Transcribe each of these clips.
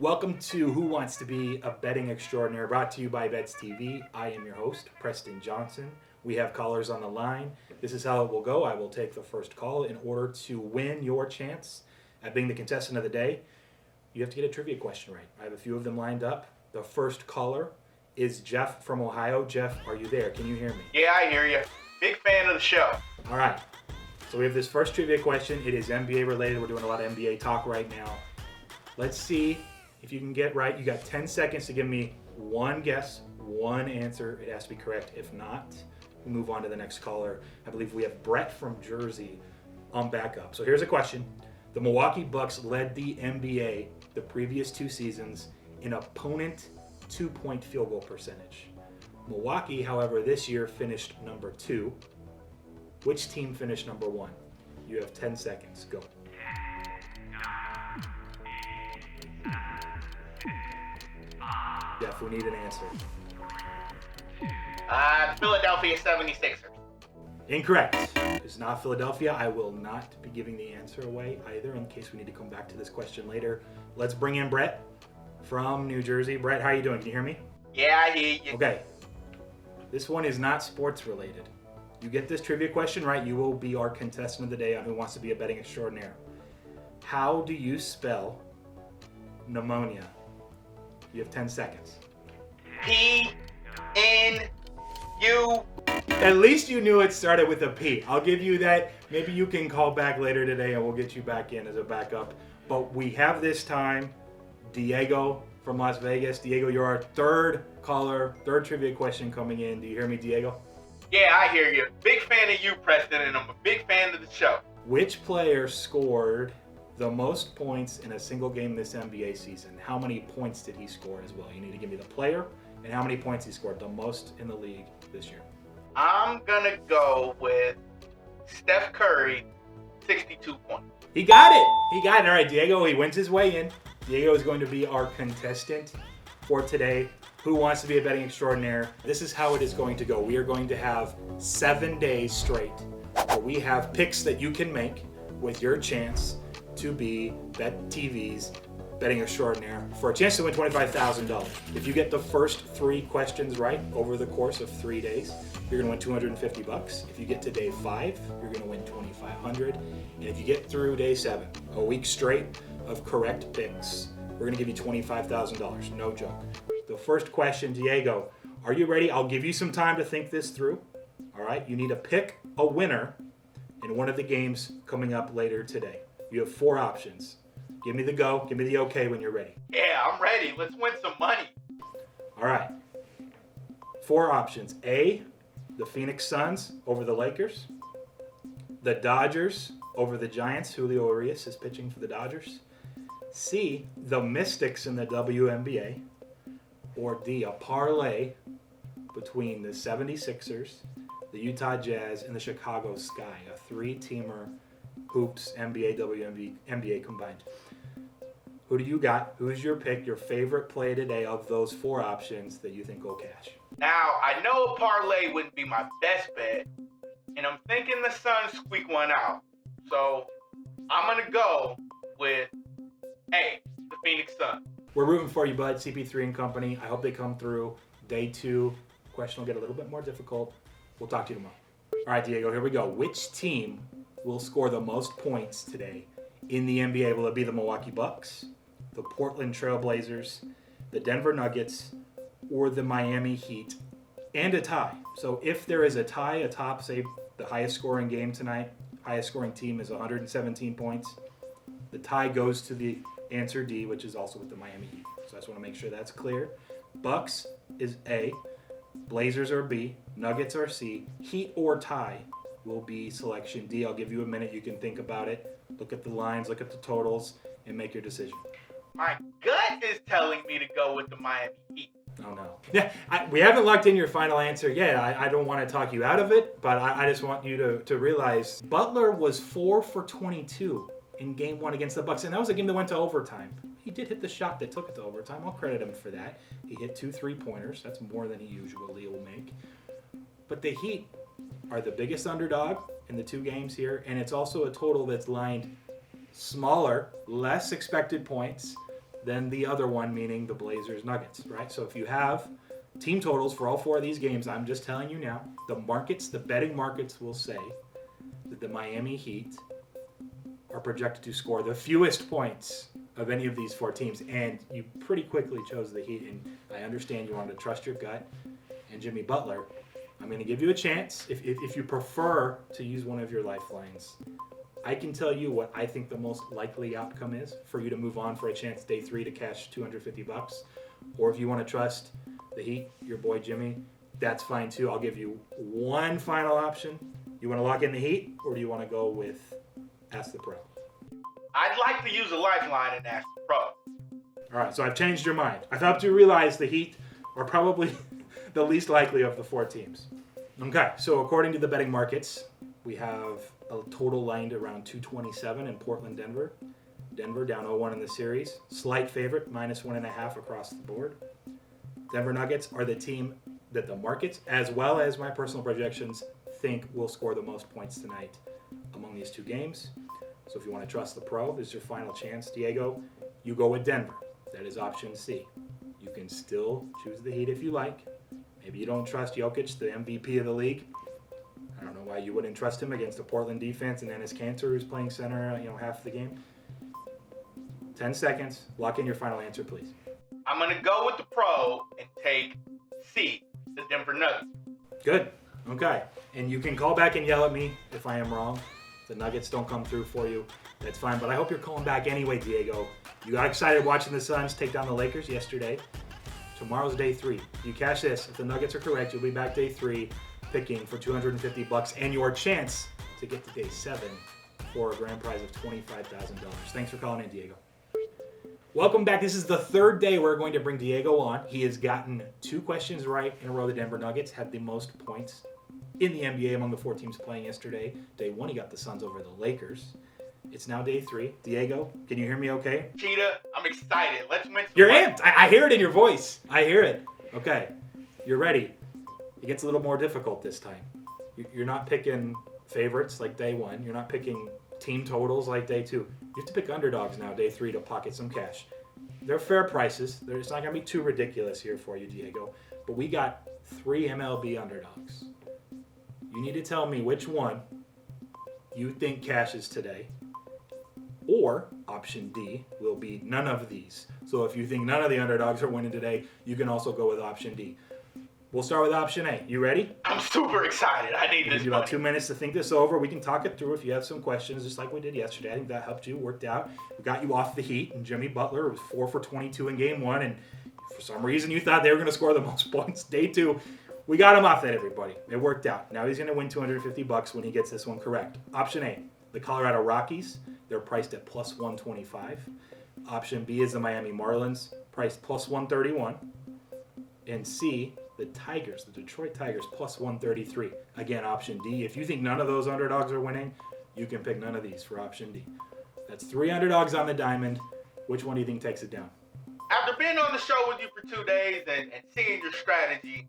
Welcome to Who Wants to Be a Betting Extraordinaire, brought to you by BetsTV. I am your host, Preston Johnson. We have callers on the line. This is how it will go. I will take the first call. In order to win your chance at being the contestant of the day, you have to get a trivia question right. I have a few of them lined up. The first caller is Jeff from Ohio. Jeff, are you there? Can you hear me? Yeah, I hear you. Big fan of the show. All right. So we have this first trivia question. It is NBA related. We're doing a lot of NBA talk right now. Let's see if you can get right. You got 10 seconds to give me one guess, one answer. It has to be correct. If not, we move on to the next caller. I believe we have Brett from Jersey on backup. So here's a question. The Milwaukee Bucks led the NBA the previous two seasons in opponent two-point field goal percentage. Milwaukee, however, this year finished number 2. Which team finished number 1? You have 10 seconds. Go. Jeff, we need an answer. Philadelphia 76ers. Incorrect. It's not Philadelphia. I will not be giving the answer away either in case we need to come back to this question later. Let's bring in Brett from New Jersey. Brett, how are you doing? Can you hear me? Yeah, I hear you. Okay. This one is not sports related. You get this trivia question right, you will be our contestant of the day on Who Wants to Be a Betting Extraordinaire. How do you spell pneumonia? You have 10 seconds. P-N-U. At least you knew it started with a P. I'll give you that. Maybe you can call back later today and we'll get you back in as a backup. But we have this time Diego from Las Vegas. Diego, you're our third caller, third trivia question coming in. Do you hear me, Diego? Yeah, I hear you. Big fan of you, Preston, and I'm a big fan of the show. Which player scored the most points in a single game this NBA season? How many points did he score as well? You need to give me the player and how many points he scored, the most in the league this year. I'm going to go with Steph Curry, 62 points. He got it. He got it. All right, Diego, he wins his way in. Diego is going to be our contestant for today. Who Wants to Be a Betting Extraordinaire? This is how it is going to go. We are going to have 7 days straight where we have picks that you can make with your chance to be BetTV's Betting Extraordinaire for a chance to win $25,000. If you get the first 3 questions right over the course of 3 days, you're going to win $250. If you get to day 5, you're going to win $2,500. And if you get through day 7, a week straight of correct picks, we're going to give you $25,000. No joke. The first question, Diego, are you ready? I'll give you some time to think this through. All right, you need to pick a winner in one of the games coming up later today. You have 4 options. Give me the go. Give me the okay when you're ready. Yeah, I'm ready. Let's win some money. All right. 4 options. A, the Phoenix Suns over the Lakers. The Dodgers over the Giants. Julio Urias is pitching for the Dodgers. C, the Mystics in the WNBA. Or D, a parlay between the 76ers, the Utah Jazz, and the Chicago Sky. A 3-teamer hoops, NBA, WNBA combined. Who do you got? Who's your pick, your favorite play today of those 4 options that you think will cash? Now, I know a parlay wouldn't be my best bet, and I'm thinking the Suns squeak one out. So, I'm going to go with A, the Phoenix Suns. We're rooting for you, bud. CP3 and company. I hope they come through. Day 2, question will get a little bit more difficult. We'll talk to you tomorrow. All right, Diego, here we go. Which team will score the most points today in the NBA? Will it be the Milwaukee Bucks, the Portland Trail Blazers, the Denver Nuggets, or the Miami Heat? And a tie. So if there is a tie atop, say, the highest scoring game tonight, highest scoring team is 117 points, the tie goes to the answer D, which is also with the Miami Heat. So I just want to make sure that's clear. Bucks is A, Blazers are B, Nuggets are C, Heat or tie will be selection D. I'll give you a minute. You can think about it. Look at the lines, look at the totals, and make your decision. My gut is telling me to go with the Miami Heat. Oh, no. Yeah, we haven't locked in your final answer yet. I don't want to talk you out of it, but I just want you to realize Butler was 4 for 22 in game 1 against the Bucks, and that was a game that went to overtime. He did hit the shot that took it to overtime. I'll credit him for that. He hit 2 3-pointers. That's more than he usually will make. But the Heat are the biggest underdog in the 2 games here, and it's also a total that's lined smaller, less expected points than the other one, meaning the Blazers Nuggets, right? So if you have team totals for all 4 of these games, I'm just telling you now, the betting markets will say that the Miami Heat are projected to score the fewest points of any of these 4 teams, and you pretty quickly chose the Heat, and I understand you wanted to trust your gut and Jimmy Butler. I'm going to give you a chance. If you prefer to use one of your lifelines, I can tell you what I think the most likely outcome is for you to move on for a chance day 3 to cash $250. Or if you want to trust the Heat, your boy Jimmy, that's fine too. I'll give you one final option. You want to lock in the Heat, or do you want to go with Ask the Pro? I'd like to use a lifeline and ask the pro. All right, so I've changed your mind. I've helped you realize the Heat are probably the least likely of the 4 teams. Okay, so according to the betting markets, we have a total lined around 227 in Portland, Denver. Denver down 0-1 in the series. Slight favorite, -1.5 across the board. Denver Nuggets are the team that the markets, as well as my personal projections, think will score the most points tonight among these 2 games. So if you want to trust the pro, this is your final chance. Diego, you go with Denver. That is option C. You can still choose the Heat if you like. Maybe you don't trust Jokic, the MVP of the league. I don't know why you wouldn't trust him against a Portland defense and Enes Kanter, who's playing center, half the game. 10 seconds. Lock in your final answer, please. I'm going to go with the pro and take C, the Denver Nuggets. Good. Okay. And you can call back and yell at me if I am wrong. If the Nuggets don't come through for you, that's fine. But I hope you're calling back anyway, Diego. You got excited watching the Suns take down the Lakers yesterday. Tomorrow's day 3. You cash this. If the Nuggets are correct, you'll be back day 3 picking for $250 and your chance to get to day 7 for a grand prize of $25,000. Thanks for calling in, Diego. Welcome back. This is the 3rd day we're going to bring Diego on. He has gotten 2 questions right in a row. The Denver Nuggets had the most points in the NBA among the 4 teams playing yesterday. Day 1, he got the Suns over the Lakers. It's now day 3. Diego, can you hear me okay? Cheetah, I'm excited. Let's win some You're money. amped. I hear it in your voice. I hear it. Okay. You're ready. It gets a little more difficult this time. You're not picking favorites like day 1. You're not picking team totals like day 2. You have to pick underdogs now, day 3, to pocket some cash. They're fair prices. It's not going to be too ridiculous here for you, Diego. But we got 3 MLB underdogs. You need to tell me which one you think cashes today. Or option D will be none of these. So if you think none of the underdogs are winning today, you can also go with option D. We'll start with option A. You ready? I'm super excited. I need We'll this give you about money. 2 minutes to think this over. We can talk it through if you have some questions, just like we did yesterday. I think that helped you, worked out. We got you off the Heat, and Jimmy Butler was 4 for 22 in game 1, and for some reason you thought they were going to score the most points. Day 2, we got him off that, everybody. It worked out. Now he's going to win $250 when he gets this one correct. Option A, the Colorado Rockies. They're priced at plus 125. Option B is the Miami Marlins, priced plus 131. And C, the Tigers, the Detroit Tigers, plus 133. Again, option D. If you think none of those underdogs are winning, you can pick none of these for option D. That's 3 underdogs on the diamond. Which one do you think takes it down? After being on the show with you for 2 days and seeing your strategy,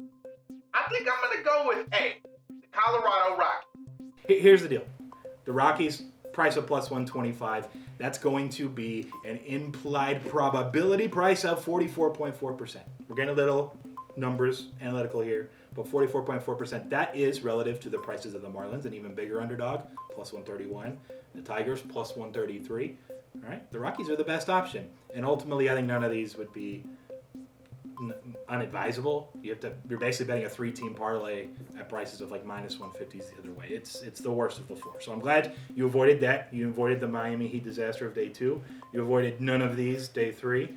I think I'm going to go with A, the Colorado Rockies. Here's the deal. The Rockies, price of plus 125. That's going to be an implied probability price of 44.4%. We're getting a little numbers analytical here, but 44.4%. That is relative to the prices of the Marlins, an even bigger underdog, plus 131. The Tigers, plus 133. All right, the Rockies are the best option, and ultimately, I think none of these would be unadvisable. You're basically betting a 3-team parlay at prices of like minus 150s the other way. It's the worst of the 4. So I'm glad you avoided that. You avoided the Miami Heat disaster of day 2. You avoided none of these day 3.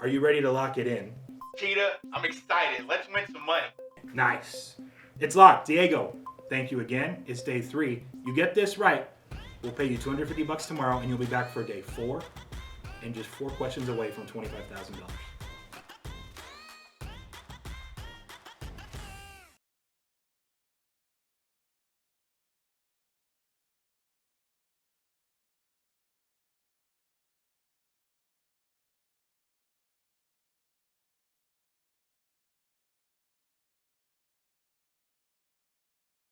Are you ready to lock it in? Cheetah, I'm excited. Let's win some money. Nice. It's locked. Diego, thank you again. It's day 3. You get this right, we'll pay you $250 tomorrow, and you'll be back for day 4 and just 4 questions away from $25,000.